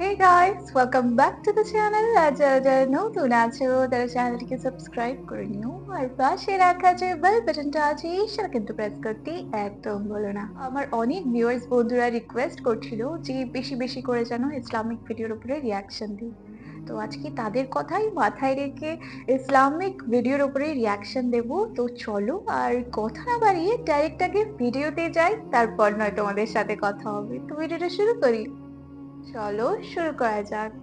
Hey guys, welcome back to the channel. যারা নতুন আছো তারা চ্যানেলটিকে সাবস্ক্রাইব করে নিও আর পাশে রাখা যে বেল বাটনটা আছে সেটা কিন্তু প্রেস করতে একদম ভুলো না। আমার অনেক ভিউয়ার্স বন্ধুরা রিকোয়েস্ট করছিল যে বেশি বেশি করে যেন ইসলামিক ভিডিওর উপরে রিয়াকশন দিই। তো আজকে তাদের কথাই মাথায় রেখে ইসলামিক ভিডিওর উপরে রিয়াকশন দেব। তো চলো আর কথা না বাড়িয়ে ডাইরেক্ট আগে ভিডিওতে যাই, তারপর নয় তোমাদের সাথে কথা হবে। তো ভিডিওটা শুরু করি। চলো শুরু করা যাক।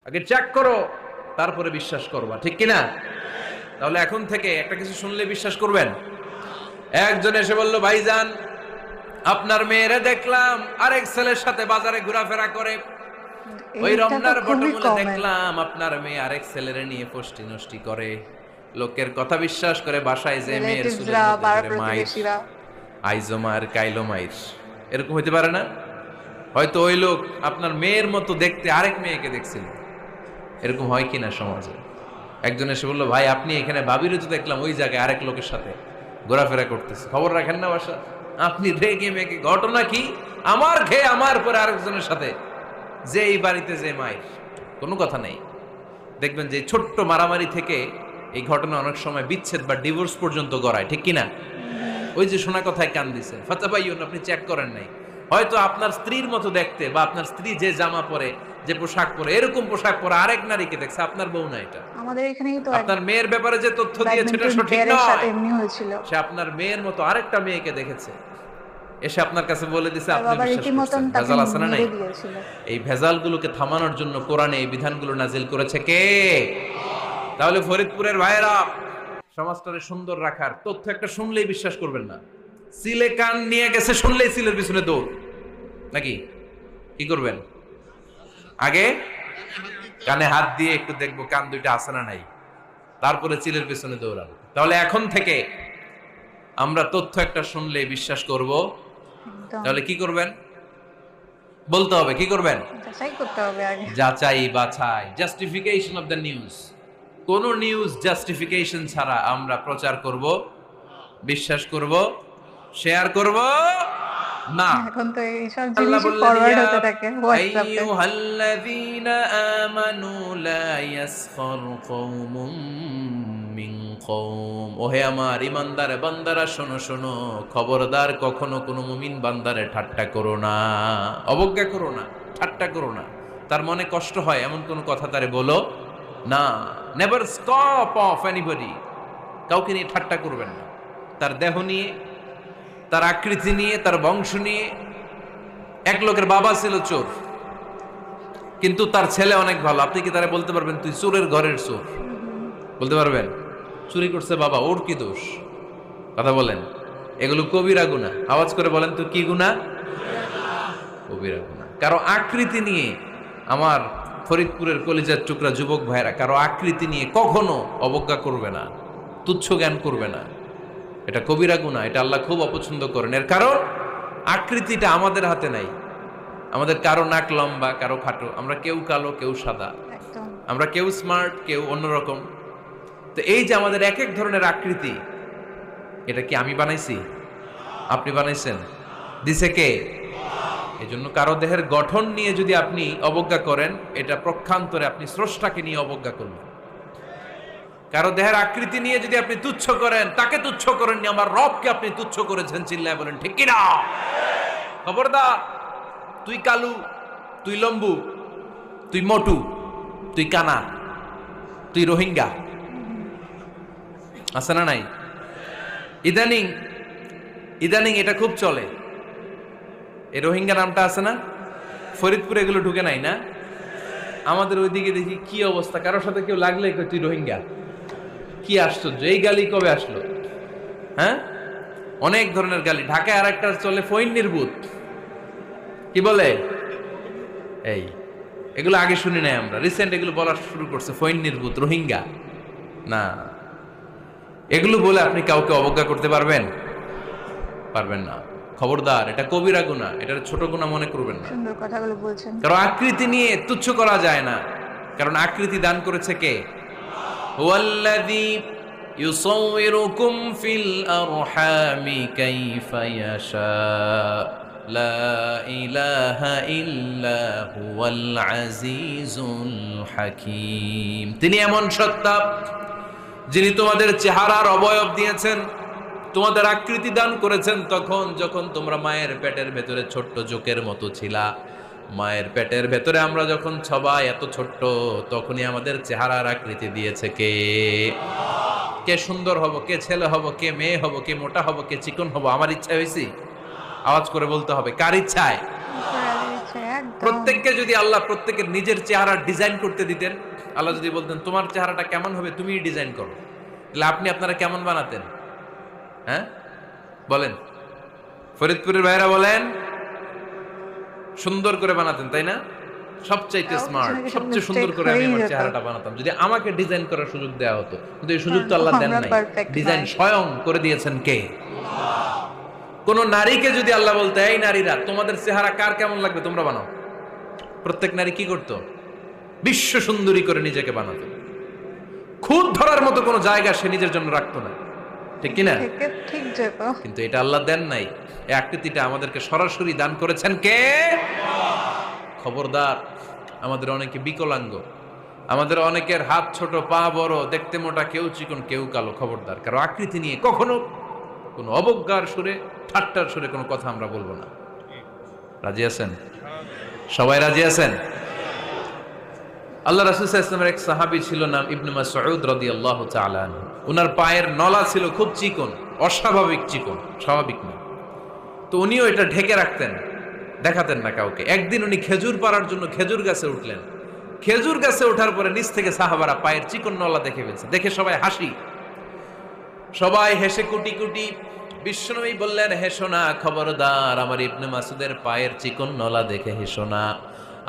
আগে চেক করো, তারপরে বিশ্বাস করবা, ঠিক কিনা? তাহলে এখন থেকে একটা কিছু শুনলে বিশ্বাস করবেন। একজন এসে বলল, ভাইজান আপনার মেয়েরে দেখলাম আরেক ছেলের সাথে বাজারে ঘোরাফেরা করে, ওই এইটা তো রমনার খুবই বটমূলে কমন। দেখলাম আপনার মেয়ে আরেক ছেলেরে নিয়ে ফষ্টি নষ্টি করে, লোকের কথা বিশ্বাস করে বাসায় যে মেয়ের চুলের রিলেটিভসরা, মধ্যে পাড়া ধরে মাইর, প্রতিবেশীরা। আইজো মার কাইলো মাইর, এরকম হইতে পারে না? হয়তো ওই লোক আপনার মেয়ের মতো দেখতে আরেক মেয়েকে দেখছিল। এরকম হয় কিনা সমাজে? একজন এসে বললো, ভাই আপনি এখানে ভাবিরও তো দেখলাম ওই জায়গায় আরেক লোকের সাথে ঘোরাফেরা করতেছে, খবর রাখেন না বাসা? আপনি রেগে মেগে, ঘটনা কি? আমার খেয়ে আমার পরে আরেকজনের সাথে, যে এই বাড়িতে যে মায়ের কোনো কথা নেই। দেখবেন যে ছোট্ট মারামারি থেকে এই ঘটনা অনেক সময় বিচ্ছেদ বা ডিভোর্স পর্যন্ত গড়ায়, ঠিক কিনা? ওই যে শোনা কথায় কান দিছেন, ফাতাবাইয়ুন, আপনি চেক করেন নাই। হয়তো আপনার স্ত্রীর মতো দেখতে বা আপনার স্ত্রী যে জামা পরে, যে পোশাক পরে, এরকম পোশাক পরে আরেক নারীকে দেখছে, আপনার বউ না এটা। আমাদের এখানেই তো এক আপনার মেয়ের ব্যাপারে যে তথ্য দিয়েছে এটা ব্যাডমিন্টন সঠিক প্লেয়ারের সাথে নয়। এমনি হয়েছিল। সে আপনার মেয়ের মতো আরেকটা মেয়েকে দেখেছে, এসে আপনার কাছে বলে দিছে, তার আপনি বাবা বিশ্বাস রীতিমতন করছেন। তাকে ভেজাল আছে না নাই? মেরে দিয়েছিল। এই ভেজালগুলোকে থামানোর জন্য কোরআনে এই বিধানগুলো নাজিল করেছে কে? তাহলে ফরিদপুরের ভাইয়েরা, সমাজটারে সুন্দর রাখার তথ্য একটা শুনলেই বিশ্বাস করবেন না। সিলে কান নিয়ে গেছে শুনলেই সিলের পিছনে দৌড়, নাকি? কি করবেন? আগে কানে হাত দিয়ে একটু দেখবো কান দুইটা আছে না নাই, তারপরে চিলের পেছনে দৌড়াবো। তাহলে এখন থেকে আমরা তথ্য একটা শুনলেই বিশ্বাস করব। একদম তাহলে কি করবেন? বলতে হবে কি করবেন? যাচাই করতে হবে আগে। যাচাই বাছাই, জাস্টিফিকেশন অফ দ্য নিউজ। কোন নিউজ জাস্টিফিকেশন ছাড়া আমরা প্রচার করব, বিশ্বাস করব, শেয়ার করব না। এখন তো এইসব আল্লাহ জিনিসই বললেন, ফরওয়ার্ড ইয়া হতে থাকে হোয়াটসঅ্যাপে। আইয়ুহাল্লাযীনা আমানু লা ইয়াসখর কওমুম মিন কওম, ওহে আমার ঈমানদার বান্দারা শোনো শোনো, খবরদার কখনো কোনো মুমিন বান্দারে ঠাট্টা করো না, অবজ্ঞা করো না, ঠাট্টা করো না। তার মনে কষ্ট হয় এমন কোনো কথা তারে বলো না। নেভার স্কপ অফ এনিবডি, কাউকে নিয়ে ঠাট্টা করবেন না। তার দেহ নিয়ে, তার আকৃতি নিয়ে, তার বংশ নিয়ে। এক লোকের বাবা ছিল চোর, কিন্তু তার ছেলে অনেক ভালো। আপনি কি তারা বলতে পারবেন তুই চোরের ঘরের চোর? বলতে পারবেন? চুরি করছে বাবা, ওর কি দোষ? কথা বলেন। এগুলো কবিরা গুনাহ। আওয়াজ করে বলেন তো কি গুনাহ? কবিরা গুনাহ। কারো আকৃতি নিয়ে, আমার ফরিদপুরের কলিজার টুকরা যুবক ভাইরা, কারো আকৃতি নিয়ে কখনো অবজ্ঞা করবে না, তুচ্ছ জ্ঞান করবে না। এটা কবিরা গুনাহ, এটা আল্লাহ খুব অপছন্দ করেন। এর কারণ আকৃতিটা আমাদের হাতে নাই। আমাদের কারো নাক লম্বা, কারো খাটো, আমরা কেউ কালো, কেউ সাদা, একদম আমরা কেউ স্মার্ট, কেউ অন্যরকম। তো এই যে আমাদের এক এক ধরনের আকৃতি, এটা কি আমি বানাইছি? আপনি বানাইছেন? দিছে কে? এই জন্য কারো দেহের গঠন নিয়ে যদি আপনি অবজ্ঞা করেন, এটা প্রক্ষান্তরে আপনি স্রষ্টাকে নিয়ে অবজ্ঞা করবেন। কারো দেহের আকৃতি নিয়ে যদি আপনি তুচ্ছ করেন, তাকে তুচ্ছ করেননি, আমার রবকে আপনি তুচ্ছ করেছেন। চিল্লায় বলেন ঠিক কিনা? খবরদার, তুই কালু, তুই লম্বু, তুই মোটু, তুই কানা, তুই রোহিঙ্গা, আছে না নাই? ইদানিং ইদানিং এটা খুব চলে। এই রোহিঙ্গা নামটা আছে না? ফরিদপুরে এগুলো ঢুকে নাই না? আমাদের ওইদিকে দেখি কি অবস্থা, কারোর সাথে কেউ লাগলে কই তুই রোহিঙ্গা। কি আশ্চর্য, এই গালি কবে আসলো? হ্যাঁ, অনেক ধরনের গালি। ঢাকায় আর একটা চলে ফইন্নির ভূত, কি বলে? এই এগুলো আগে শুনি নাই আমরা, রিসেন্ট এগুলো বলা শুরু করছে। ফইন্নির ভূত, রোহিঙ্গা না, এগুলো বলে আপনি কাউকে অবজ্ঞা করতে পারবেন? পারবেন না। খবরদার, এটা কবিরা গুনাহ, এটা ছোট গুনাহ মনে করবেন না। সুন্দর কথাগুলো বলছেন। কারণ আকৃতি নিয়ে তুচ্ছ করা যায় না, কারণ আকৃতি দান করেছে কে? হুয়াল্লাযী ইউসাউবিরুকুম ফিল আরহামি কাইফা ইয়াশা। লা ইলাহা ইল্লা হুয়াল আজিজুল হাকীম। তিনি এমন সত্তা যিনি তোমাদের চেহারার অবয়ব দিয়েছেন, তোমাদের আকৃতি দান করেছেন তখন যখন তোমরা মায়ের পেটের ভেতরে ছোট্ট জোকের মতো ছিলা। মায়ের পেটের ভেতরে আমরা যখন সবাই এত ছোট্ট, তখনই আমাদের চেহারার আকৃতি দিয়েছে কে? কে সুন্দর হব, কে ছেলে হব, কে মেয়ে হব, কে মোটা হব, কে চিকন হব? আমার ইচ্ছা হয়েছি? আওয়াজ করে বলতে হবে, কার ইচ্ছায়? একদম। প্রত্যেককে যদি আল্লাহ প্রত্যেকের নিজের চেহারা ডিজাইন করতে দিতেন, আল্লাহ যদি বলতেন তোমার চেহারাটা কেমন হবে তুমিই ডিজাইন করো, তাহলে আপনি আপনারা কেমন বানাতেন? হ্যাঁ বলেন, ফরিদপুরের ভাইরা বলেন, সুন্দর করে বানাতেন তাই না? সবচাইতে স্মার্ট, সবচেয়ে সুন্দর করে আমি আমার চেহারাটা বানাতাম যদি আমাকে ডিজাইন করার সুযোগ দেওয়া হতো। কিন্তু এই সুযোগ তো আল্লাহ দেন নাই। ডিজাইন স্বয়ং করে দিয়েছেন কে? কোন নারীকে যদি আল্লাহ বলতে, এই নারীরা তোমাদের চেহারা কার কেমন লাগবে তোমরা বানাও, প্রত্যেক নারী কি করতো? বিশ্ব সুন্দরী করে নিজেকে বানাতো। খুদ ধরার মতো কোনো জায়গা সে নিজের জন্য রাখতো না, ঠিক কিনা? ঠিক যাবো। কিন্তু এটা আল্লাহ দেন নাই। এই আকৃতিটা আমাদেরকে সরাসরি দান করেছেন কে? খবরদার, আমাদের অনেকে বিকলাঙ্গ, আমাদের অনেকের হাত ছোট, পা বড়, দেখতে মোটা, কেউ চিকন, কেউ কালো। খবরদার, কারো আকৃতি নিয়ে কখনো কোনো অবজ্ঞার সুরে, ঠাট্টার সুরে কোনো কথা আমরা বলবো না। রাজি আছেন? সবাই রাজি আছেন? আল্লাহ রাসূল সাল্লাল্লাহু আলাইহি ওয়াসাল্লামের এক সাহাবী ছিল, নাম ইবনে মাসউদ রাদিয়াল্লাহু তাআলা আনহু। উনার পায়ের নলা ছিল খুব চিকন, অস্বাভাবিক চিকন, স্বাভাবিক না। তো উনিও এটা ঢেকে রাখতেন, দেখাতেন না কাউকে। একদিন উনি খেজুর পাড়ার জন্য খেজুর গাছে উঠলেন। খেজুর গাছে ওঠার পরে নিচ থেকে সাহাবারা পায়ের চিকন নলা দেখে ফেলছে। দেখে সবাই হাসি, সবাই হেসে কুটি কুটি। বিশ্বনবী বললেন, হেসো না, খবরদার, আমার ইবনে মাসুদের পায়ের চিকন নলা দেখে হেসো না।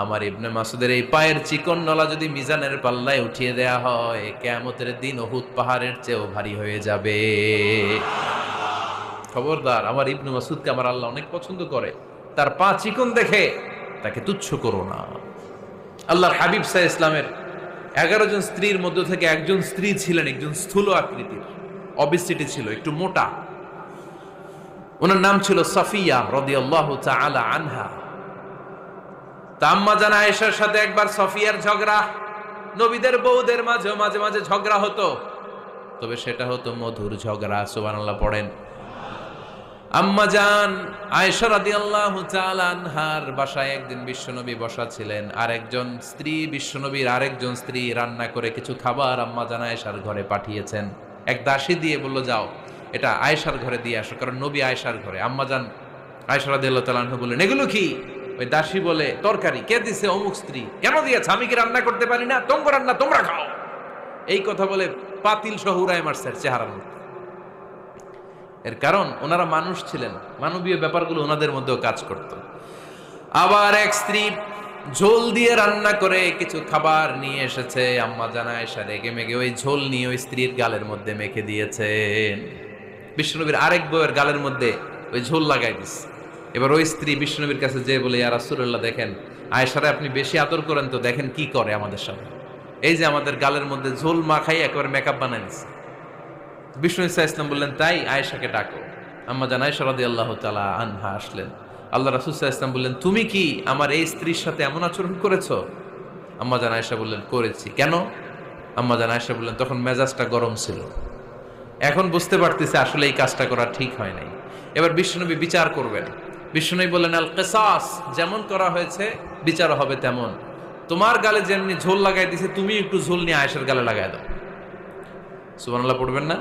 আমার ইবনে মাসুদের এই পায়ের চিকন নলা যদি মিজানের পাল্লায় উঠিয়ে দেয়া হয়, কিয়ামতের দিন উহুদ পাহাড়ের চেয়েও ভারী হয়ে যাবে। খবরদার, আমার ইবনে মাসুদকে আমার আল্লাহ অনেক পছন্দ করে, তার পা চিকন দেখে তাকে তুচ্ছ করো না। আল্লাহর হাবিব সাল্লাল্লাহু আলাইহি ইসলামের 11 জন স্ত্রীর মধ্য থেকে একজন স্ত্রী ছিলেন একজন স্থূল আকৃতির, অবিসিটি ছিল, একটু মোটা। ওনার নাম ছিল সাফিয়া রাদিয়াল্লাহু তাআলা আনহা। আম্মা জান আয়েশার সাথে একবার সাফিয়ার ঝগড়া। নবীদের বউদের মাঝে মাঝে মাঝে ঝগড়া হতো, তবে সেটা হতো মধুর ঝগড়া। সুবহানাল্লাহ পড়েন। আম্মা জান আয়েশা রাদিয়াল্লাহু তাআলা আনহার বাসায় একদিন বিশ্বনবী বসা ছিলেন, আর একজন স্ত্রী, বিশ্বনবীর আরেকজন স্ত্রী রান্না করে কিছু খাবার আম্মা জান আয়েশার ঘরে পাঠিয়েছেন। এক দাসী দিয়ে বলল, যাও এটা আয়েশার ঘরে দিয়ে আসো, কারণ নবী আয়েশার ঘরে। আম্মা জান আয়েশা রাদিয়াল্লাহু তাআলা আনহা বললেন, এগুলো কি? ওই দাসী বলে, তরকারি। কে দিছে? অমুক স্ত্রী। কেন দিয়েছে? আমি কি রান্না করতে পারি না? তোমরা রান্না তোমরা খাও। এই কথা বলে পাতিল সহ উড়ায় মারছে চেহারার মধ্যে। এর কারণ ওনারা মানুষ ছিলেন, মানবীয় ব্যাপারগুলো ওনাদের মধ্যেও কাজ করত। আবার এক স্ত্রী ঝোল দিয়ে রান্না করে কিছু খাবার নিয়ে এসেছে। আম্মা জান আয়েশা রেগে মেগে ওই ঝোল নিয়ে ওই স্ত্রীর গালের মধ্যে মেখে দিয়েছেন। বিশ্বনবীর আরেক বউয়ের গালের মধ্যে ওই ঝোল লাগাই দিচ্ছে। এবার ওই স্ত্রী বিশ্বনবীর কাছে যেয়ে বলে, ইয়া রাসূলুল্লাহ, দেখেন আয়েশারে আপনি বেশি আদর করেন তো, দেখেন কি করে আমাদের সামনে। এই যে আমাদের গালের মধ্যে ঝোল মাখাই একেবারে মেকআপ বানাই দিচ্ছে। বিষ্ণু ইসা ইসলাম বললেন, তাই আয়েশাকে ডাকো। আম্মা জান আয়েশা রাদিয়াল্লাহু তাআলা আনহা আসলেন। আল্লাহ রাসূল সাল্লাল্লাহু আলাইহি ওয়াসাল্লাম বললেন, তুমি কি আমার এই স্ত্রীর সাথে এমন আচরণ করেছো? আম্মা জান আয়েশা বললেন, করেছি। কেন? আম্মা জান আয়েশা বললেন, তখন মেজাজটা গরম ছিল, এখন বুঝতে পারতেছে আসলে এই কাজটা করা ঠিক হয় নাই। এবার বিশ্বনবী বিচার করবেন। বিশ্বনবী বললেন, আল কিসাস, যেমন করা হয়েছে বিচার হবে তেমন। তোমার গালে যেমনি ঝোল লাগাই দিছে, তুমি একটু ঝোল নিয়ে আয়েশার গালে লাগাই দাও। সুবহানাল্লাহ পড়বেন না?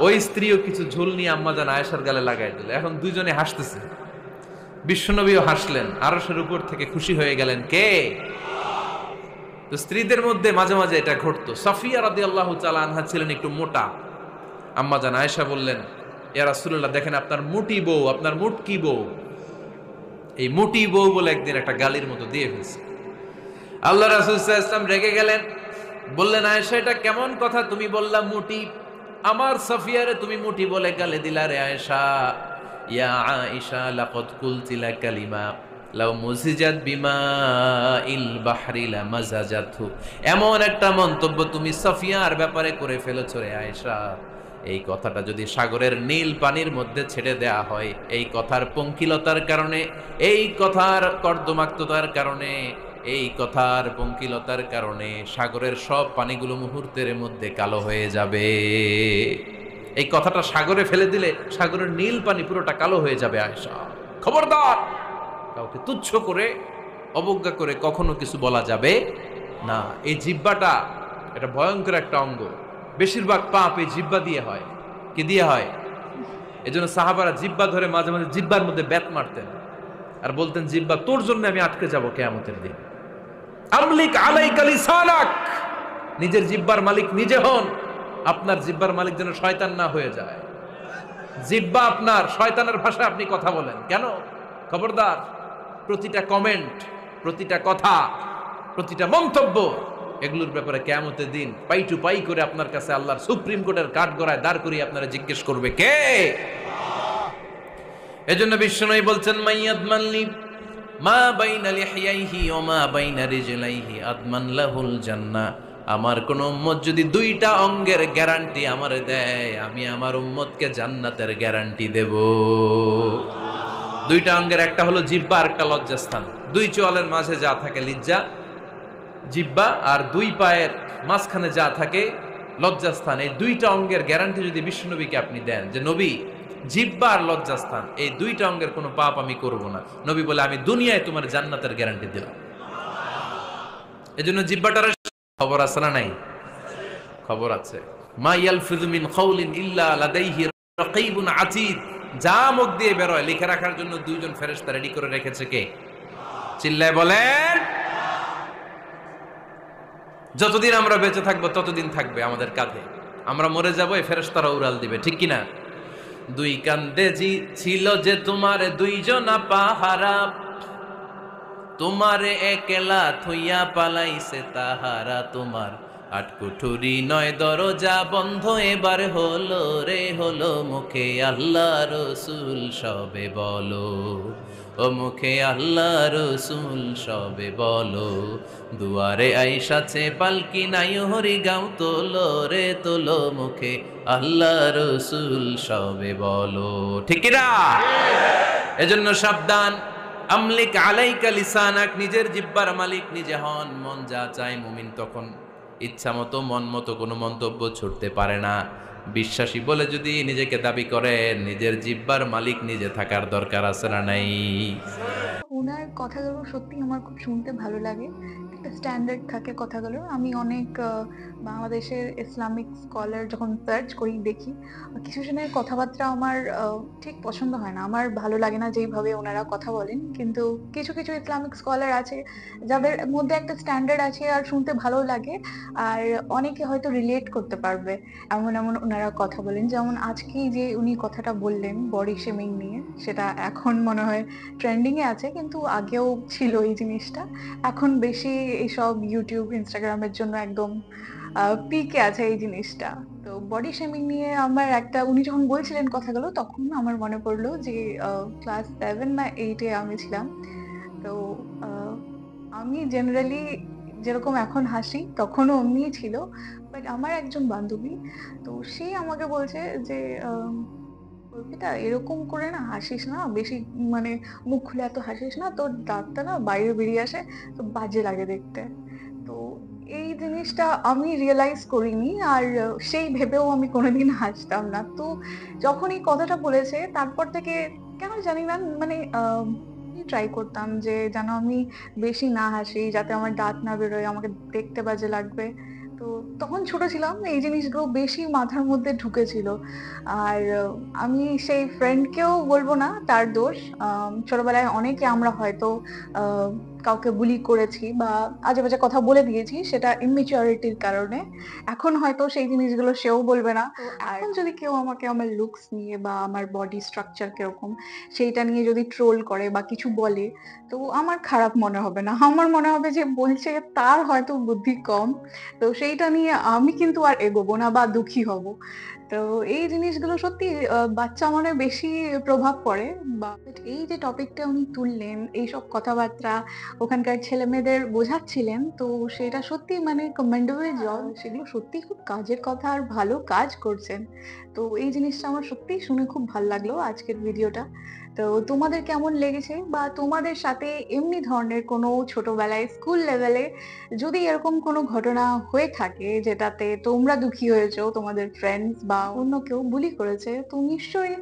ওই স্ত্রীও কিছু ঝোল নিয়ে আম্মা জান আয়েশার গালে লাগাই দিল। এখন দুইজনে হাসতেছে, বিশ্বনবীও হাসলেন, আরশের উপর থেকে খুশি হয়ে গেলেন কে? তো স্ত্রীদের মধ্যে মাঝে মাঝে এটা ঘটতো। সাফিয়া রাদিয়াল্লাহু তাআলা আনহা ছিলেন একটু মোটা। আম্মা জান আয়েশা বললেন, ইয়া রাসূলুল্লাহ, দেখেন আপনার মুটি বউ, আপনার মুটকি বউ, এই মুটি বউ বলে একদিন একটা গালির মতো দিয়ে ফেলছে। আল্লাহ রাসূল সাল্লাল্লাহু আলাইহি ওয়াসাল্লাম রেগে গেলেন, বললেন, আয়েশা এটা কেমন কথা? তুমি বললা মুটি, আমার সাফিয়ারে তুমি মুটি বলে গালি দিলা রে আয়েশা। ইয়া আয়েশা লাকাদ কুলতিলা কালিমা লাউ মুজিজাত বিমাইল বাহরি লামাজাজাতহু। এমন একটা মন্তব্য তুমি সাফিয়ার ব্যাপারে করে ফেলেছো রে আয়েশা, এই কথাটা যদি সাগরের নীল পানির মধ্যে ছেড়ে দেয়া হয়, এই কথার পঙ্কিলতার কারণে, এই কথার কর্দমাক্ততার কারণে, এই কথার পঙ্কিলতার কারণে সাগরের সব পানিগুলো মুহূর্তের মধ্যে কালো হয়ে যাবে। এই কথাটা সাগরে ফেলে দিলে সাগরের নীল পানি পুরোটা কালো হয়ে যাবে। আয়েশা, খবরদার, কাউকে তুচ্ছ করে অবজ্ঞা করে কখনো কিছু বলা যাবে না। এই জিহ্বাটা এটা ভয়ঙ্কর একটা অঙ্গ। বেশিরভাগ পাপ এই জিহ্বা দিয়ে হয়। কি দিয়ে হয়? এজন্য সাহাবারা জিহ্বা ধরে মাঝে মাঝে জিহ্বার মধ্যে ব্যাত মারতেন আর বলতেন, জিহ্বা তোর জন্য আমি আটকে যাব কিয়ামতের দিন। আমলিক আলাইকা লিসানাক, নিজের জিহ্বার মালিক নিজে হন। আপনার জিহ্বার মালিক যেন শয়তান না হয়ে যায়। জিহ্বা আপনার, শয়তানের ভাষায় আপনি কথা বলেন কেন? খবরদার, প্রতিটা কমেন্ট, প্রতিটা কথা, প্রতিটা মন্তব্য, এগুলোর ব্যাপারে কিয়ামতের দিন পাই টু পাই করে আপনার কাছে আল্লাহর সুপ্রিম কোর্টের কাঠগড়ায় দাঁড় করিয়ে আপনারা জিজ্ঞেস করবে কে? এজন্য বিশ্বনবী বলছেন, মাইয়াদমানলি মা বাইনা লিহিয়াইহি ওয়া মা বাইনা রিজলাইহি আদমান লাহুল জান্নাহ। আমার কোন উম্মত যদি দুইটা অঙ্গের গ্যারান্টি আমারে দেয়, আমি আমার উম্মতকে জান্নাতের গ্যারান্টি দেব। দুইটা অঙ্গের, একটা হলো জিহ্বা আর একটা লজ্জাস্থান। দুই চোয়ালের মাঝে যা থাকে লিজ্জা, জিহ্বা, আর দুই পায়ের মাঝখানে যা থাকে লজ্জাস্থান। এই দুইটা অঙ্গের গ্যারান্টি যদি বিশ্বনবীকে আপনি দেন যে নবী, জিহ্বা আর লজ্জাস্থান এই দুইটা অঙ্গের কোনো পাপ আমি করব না, নবী বলে আমি দুনিয়ায় তোমার জান্নাতের গ্যারান্টি দিলাম। এজন্য জিহ্বাটার খবর আছে না নাই? খবর আছে। মা ইয়ালফিযু মিন কাউলিন ইল্লা লাদাইহি রাকীবুন আতীদ। যা মুখ দিয়ে বের হয় লিখে রাখার জন্য দুইজন ফেরেশতা রেডি করে রেখেছে কে? চিল্লায় বলেন। যতদিন আমরা বেঁচে থাকবো ততদিন থাকবে আমাদের কাঁধে। আমরা মরে যাবো, এই ফেরেশতারা উড়াল দিবে, ঠিক কিনা? দুই কান্দে জি ছিল যে তোমার দুইজনা পাহারা, তোমারে একলা থইয়া পালাইছে তাহারা। তোমার আট কুঠুরি নয় দরজা বন্ধ এবার হলো রে হলো, মুখে আল্লাহ রসুল সবে বলো, ও মুখে আল্লাহ রসুল সবে বলো। দুয়ারে আইসাছে পালকি নাই হরি গাও তোলো রে তোলো, মুখে আল্লাহ রসুল সবে বলো, ঠিক কিনা? এজন্য সাবধান। আমলিক আলাইকা লিসানাক, নিজের জিহ্বার মালিক নিজে হন। মন যা চায় মুমিন তখন ইচ্ছা মতো মন মতো কোনো মন্তব্য ছুটতে পারে না। বিশ্বাসী বলে যদি নিজেকে দাবি করে, নিজের জিহ্বার মালিক নিজে থাকার দরকার আছে না নাই? ওনার কথাগুলো সত্যি আমার খুব শুনতে ভালো লাগে। একটা স্ট্যান্ডার্ড থাকে কথাগুলোর। আমি অনেক বাংলাদেশের ইসলামিক স্কলার যখন সার্চ করি দেখি, কিছু জনের কথাবার্তা আমার ঠিক পছন্দ হয় না, আমার ভালো লাগে না যেইভাবে ওনারা কথা বলেন। কিন্তু কিছু কিছু ইসলামিক স্কলার আছে যাদের মধ্যে একটা স্ট্যান্ডার্ড আছে আর শুনতে ভালো লাগে, আর অনেকে হয়তো রিলেট করতে পারবে এমন এমন ওনারা কথা বলেন। যেমন আজকে যে উনি কথাটা বললেন বডি শেমিং নিয়ে, সেটা এখন মনে হয় ট্রেন্ডিং এ আছে, কিন্তু আগেও ছিল এই জিনিসটা। এখন বেশি এইসব ইউটিউব ইনস্টাগ্রামের জন্য একদম পিকে আছে এই জিনিসটা। তো বডি শেমিং নিয়ে আমার একটা, উনি যখন বলছিলেন কথাগুলো তখন আমার মনে পড়লো যে ক্লাস 7 না 8-এ আমি ছিলাম। তো আমি জেনারেলি যেরকম এখন হাসি তখনও অমনিই ছিল। বাট আমার একজন বান্ধবী, তো সে আমাকে বলছে যে অর্পিতা এরকম করে না হাসিস না বেশি, মানে মুখ খুলে এত হাসিস না, তোর দাঁতটা না বাইরে বেরিয়ে আসে, তো বাজে লাগে দেখতে। তো এই জিনিসটা আমি রিয়েলাইজ করিনি, আর সেই ভেবেও আমি কোনোদিন হাসতাম না। তো যখন এই কথাটা বলেছে তারপর থেকে কেন জানি না, মানে ট্রাই করতাম যে যেন আমি বেশি না হাসি, যাতে আমার দাঁত না বেরোয়, আমাকে দেখতে বাজে লাগবে। তো তখন ছোট ছিলাম, এই জিনিসগুলো বেশি মাথার মধ্যে ঢুকেছিল। আর আমি সেই ফ্রেন্ডকেও বলবো না তার দোষ। ছোটবেলায় অনেকে আমরা হয়তো কাউকে বুলি করেছি বা আজে বাজে কথা বলে দিয়েছি, সেটা ইমেচিউরিটির কারণে। এখন হয়তো সেই জিনিসগুলো সেও বলবে না। তো এখন যদি কেউ আমাকে আমার লুকস নিয়ে বা আমার বডি স্ট্রাকচার কিরকম সেইটা নিয়ে যদি ট্রোল করে বা কিছু বলে, তো আমার খারাপ মনে হবে না, আমার মনে হবে যে বলছে তার হয়তো বুদ্ধি কম, তো সেইটা নিয়ে আমি কিন্তু আর এগোবো না বা দুঃখী হব। তো এই জিনিসগুলো সত্যি বাচ্চা মনে বেশি প্রভাব পড়ে বা এই যে টপিকটা উনি তুললেন, এইসব কথাবার্তা ওখানকার ছেলেমেয়েদের বোঝাচ্ছিলেন, তো সেটা সত্যিই মানে কমেন্ডেবল জব। সেগুলো সত্যিই খুব কাজের কথা আর ভালো কাজ করছেন। তো এই জিনিসটা আমার সত্যিই শুনে খুব ভাল লাগলো আজকের ভিডিওটা। তো তোমাদের কেমন লেগেছে? বা তোমাদের সাথে এমনি ধরনের কোনো ছোটবেলায় স্কুল লেভেলে যদি এরকম কোনো ঘটনা হয়ে থাকে যেটাতে তোমরা দুঃখী হয়েছো, তোমাদের ফ্রেন্ডস বা অন্য কেউ বুলি করেছে, তো নিশ্চয়ই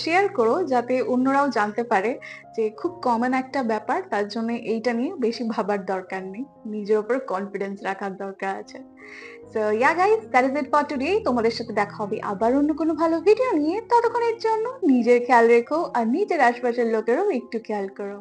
শেয়ার করো যাতে অন্যরাও জানতে পারে যে খুব কমন একটা ব্যাপার, তার জন্য এইটা নিয়ে বেশি ভাবার দরকার নেই। নিজের উপর কনফিডেন্স রাখার দরকার আছে। So yeah guys, that is it for today. তোমাদের সাথে দেখা হবে আবার অন্য কোনো ভালো ভিডিও নিয়ে। ততক্ষণের জন্য নিজের খেয়াল রেখো আর নিজের আশপাশের লোকেরও একটু খেয়াল করো।